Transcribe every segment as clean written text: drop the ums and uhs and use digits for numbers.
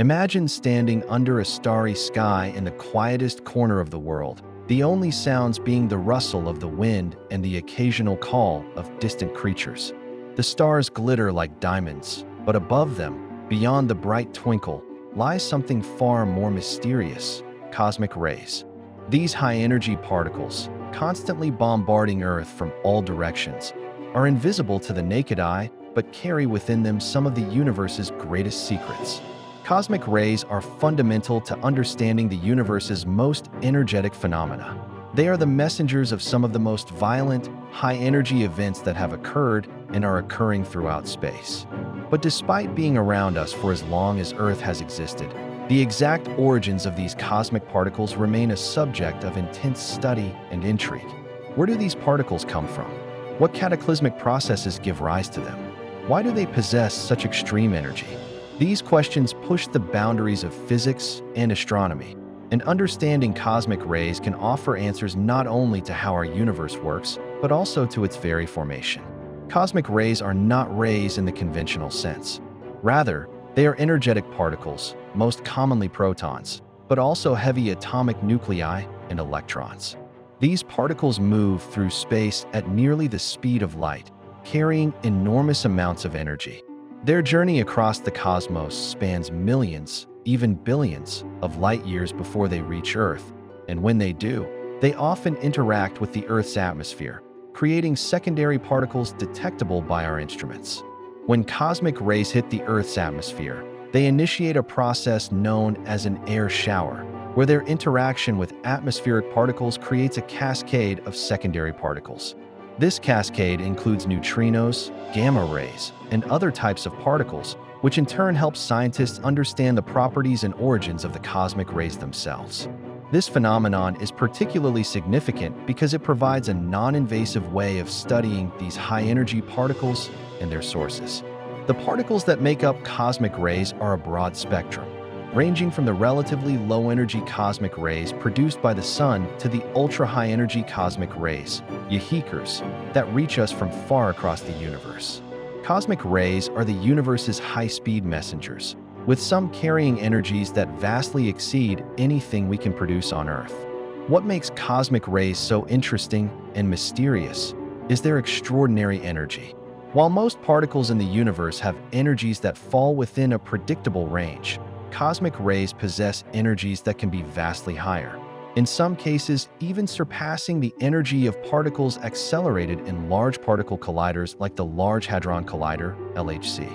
Imagine standing under a starry sky in the quietest corner of the world, the only sounds being the rustle of the wind and the occasional call of distant creatures. The stars glitter like diamonds, but above them, beyond the bright twinkle, lies something far more mysterious: cosmic rays. These high-energy particles, constantly bombarding Earth from all directions, are invisible to the naked eye, but carry within them some of the universe's greatest secrets. Cosmic rays are fundamental to understanding the universe's most energetic phenomena. They are the messengers of some of the most violent, high-energy events that have occurred and are occurring throughout space. But despite being around us for as long as Earth has existed, the exact origins of these cosmic particles remain a subject of intense study and intrigue. Where do these particles come from? What cataclysmic processes give rise to them? Why do they possess such extreme energy? These questions push the boundaries of physics and astronomy, and understanding cosmic rays can offer answers not only to how our universe works, but also to its very formation. Cosmic rays are not rays in the conventional sense. Rather, they are energetic particles, most commonly protons, but also heavy atomic nuclei and electrons. These particles move through space at nearly the speed of light, carrying enormous amounts of energy. Their journey across the cosmos spans millions, even billions, of light years before they reach Earth, and when they do, they often interact with the Earth's atmosphere, creating secondary particles detectable by our instruments. When cosmic rays hit the Earth's atmosphere, they initiate a process known as an air shower, where their interaction with atmospheric particles creates a cascade of secondary particles. This cascade includes neutrinos, gamma rays, and other types of particles, which in turn helps scientists understand the properties and origins of the cosmic rays themselves. This phenomenon is particularly significant because it provides a non-invasive way of studying these high-energy particles and their sources. The particles that make up cosmic rays are a broad spectrum, ranging from the relatively low-energy cosmic rays produced by the Sun to the ultra-high-energy cosmic rays, UHICRs, that reach us from far across the universe. Cosmic rays are the universe's high-speed messengers, with some carrying energies that vastly exceed anything we can produce on Earth. What makes cosmic rays so interesting and mysterious is their extraordinary energy. While most particles in the universe have energies that fall within a predictable range, cosmic rays possess energies that can be vastly higher, in some cases even surpassing the energy of particles accelerated in large particle colliders like the Large Hadron Collider, LHC.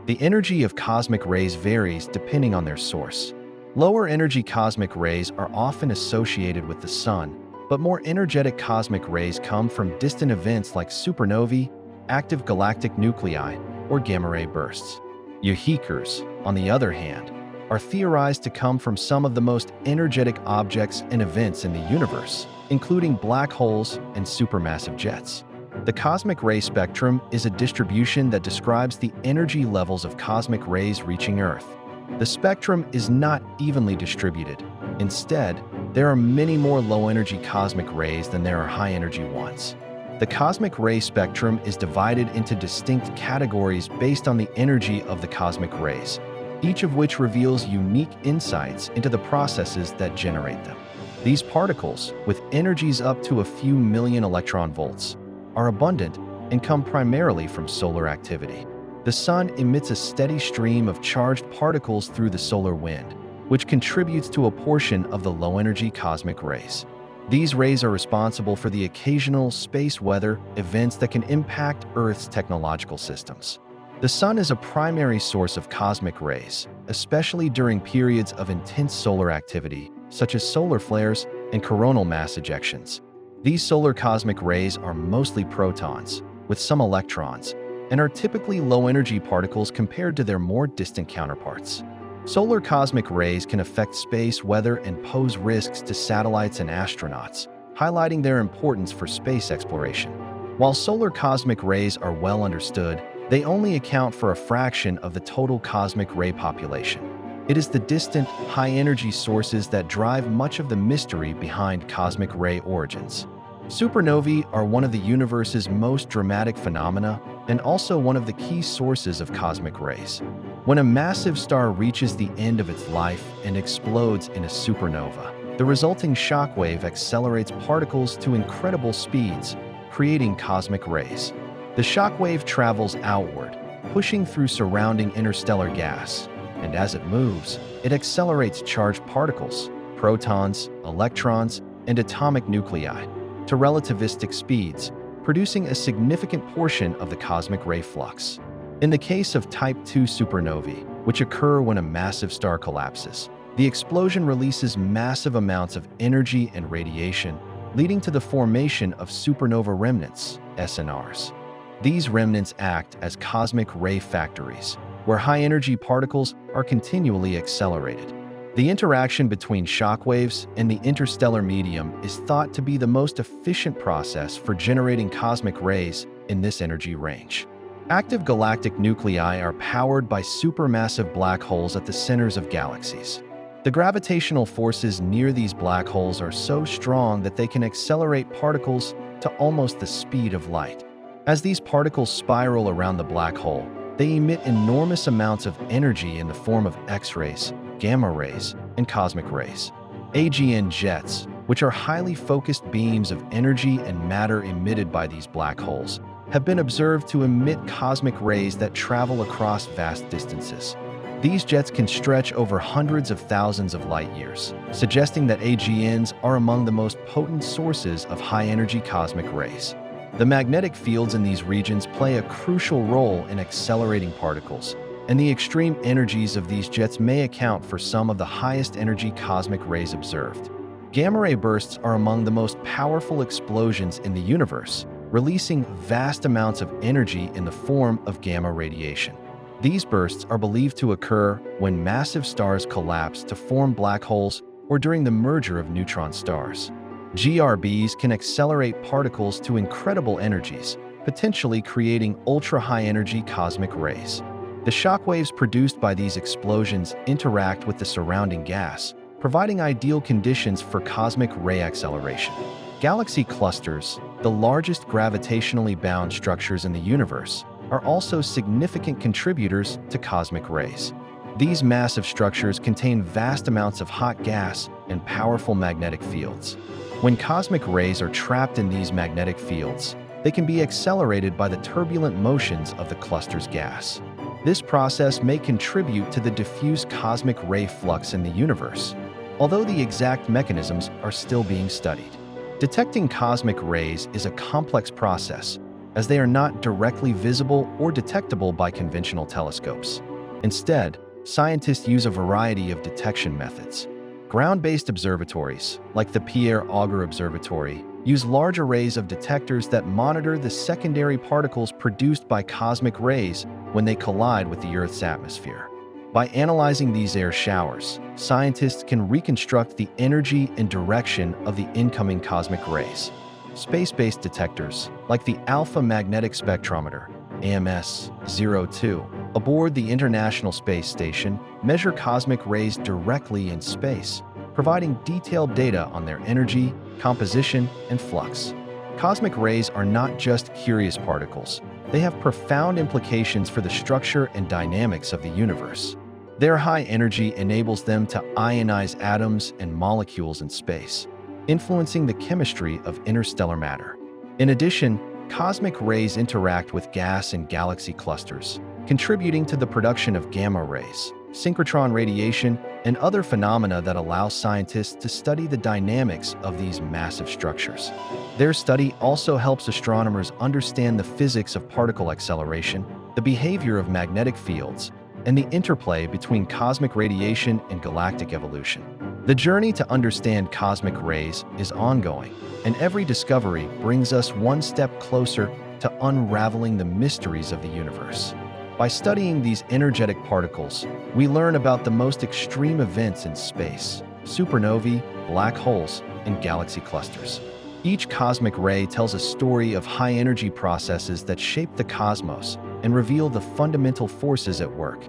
The energy of cosmic rays varies depending on their source. Lower energy cosmic rays are often associated with the Sun, but more energetic cosmic rays come from distant events like supernovae, active galactic nuclei, or gamma-ray bursts. UHICRs, on the other hand, are theorized to come from some of the most energetic objects and events in the universe, including black holes and supermassive jets. The cosmic ray spectrum is a distribution that describes the energy levels of cosmic rays reaching Earth. The spectrum is not evenly distributed. Instead, there are many more low-energy cosmic rays than there are high-energy ones. The cosmic ray spectrum is divided into distinct categories based on the energy of the cosmic rays, each of which reveals unique insights into the processes that generate them. These particles, with energies up to a few million electron volts, are abundant and come primarily from solar activity. The Sun emits a steady stream of charged particles through the solar wind, which contributes to a portion of the low-energy cosmic rays. These rays are responsible for the occasional space weather events that can impact Earth's technological systems. The Sun is a primary source of cosmic rays, especially during periods of intense solar activity, such as solar flares and coronal mass ejections. These solar cosmic rays are mostly protons, with some electrons, and are typically low-energy particles compared to their more distant counterparts. Solar cosmic rays can affect space weather and pose risks to satellites and astronauts, highlighting their importance for space exploration. While solar cosmic rays are well understood, they only account for a fraction of the total cosmic ray population. It is the distant, high-energy sources that drive much of the mystery behind cosmic ray origins. Supernovae are one of the universe's most dramatic phenomena and also one of the key sources of cosmic rays. When a massive star reaches the end of its life and explodes in a supernova, the resulting shockwave accelerates particles to incredible speeds, creating cosmic rays. The shockwave travels outward, pushing through surrounding interstellar gas, and as it moves, it accelerates charged particles, protons, electrons, and atomic nuclei, to relativistic speeds, producing a significant portion of the cosmic ray flux. In the case of Type II supernovae, which occur when a massive star collapses, the explosion releases massive amounts of energy and radiation, leading to the formation of supernova remnants, SNRs. These remnants act as cosmic ray factories, where high-energy particles are continually accelerated. The interaction between shockwaves and the interstellar medium is thought to be the most efficient process for generating cosmic rays in this energy range. Active galactic nuclei are powered by supermassive black holes at the centers of galaxies. The gravitational forces near these black holes are so strong that they can accelerate particles to almost the speed of light. As these particles spiral around the black hole, they emit enormous amounts of energy in the form of X-rays, gamma rays, and cosmic rays. AGN jets, which are highly focused beams of energy and matter emitted by these black holes, have been observed to emit cosmic rays that travel across vast distances. These jets can stretch over hundreds of thousands of light years, suggesting that AGNs are among the most potent sources of high-energy cosmic rays. The magnetic fields in these regions play a crucial role in accelerating particles, and the extreme energies of these jets may account for some of the highest energy cosmic rays observed. Gamma-ray bursts are among the most powerful explosions in the universe, releasing vast amounts of energy in the form of gamma radiation. These bursts are believed to occur when massive stars collapse to form black holes or during the merger of neutron stars. GRBs can accelerate particles to incredible energies, potentially creating ultra-high-energy cosmic rays. The shockwaves produced by these explosions interact with the surrounding gas, providing ideal conditions for cosmic ray acceleration. Galaxy clusters, the largest gravitationally bound structures in the universe, are also significant contributors to cosmic rays. These massive structures contain vast amounts of hot gas and powerful magnetic fields. When cosmic rays are trapped in these magnetic fields, they can be accelerated by the turbulent motions of the cluster's gas. This process may contribute to the diffuse cosmic ray flux in the universe, although the exact mechanisms are still being studied. Detecting cosmic rays is a complex process, as they are not directly visible or detectable by conventional telescopes. Instead, scientists use a variety of detection methods. Ground-based observatories, like the Pierre Auger Observatory, use large arrays of detectors that monitor the secondary particles produced by cosmic rays when they collide with the Earth's atmosphere. By analyzing these air showers, scientists can reconstruct the energy and direction of the incoming cosmic rays. Space-based detectors, like the Alpha Magnetic Spectrometer, AMS-02, aboard the International Space Station, measure cosmic rays directly in space, providing detailed data on their energy, composition, and flux. Cosmic rays are not just curious particles. They have profound implications for the structure and dynamics of the universe. Their high energy enables them to ionize atoms and molecules in space, influencing the chemistry of interstellar matter. In addition, cosmic rays interact with gas and galaxy clusters, contributing to the production of gamma rays, synchrotron radiation, and other phenomena that allow scientists to study the dynamics of these massive structures. Their study also helps astronomers understand the physics of particle acceleration, the behavior of magnetic fields, and the interplay between cosmic radiation and galactic evolution. The journey to understand cosmic rays is ongoing, and every discovery brings us one step closer to unraveling the mysteries of the universe. By studying these energetic particles, we learn about the most extreme events in space: supernovae, black holes, and galaxy clusters. Each cosmic ray tells a story of high-energy processes that shape the cosmos and reveal the fundamental forces at work.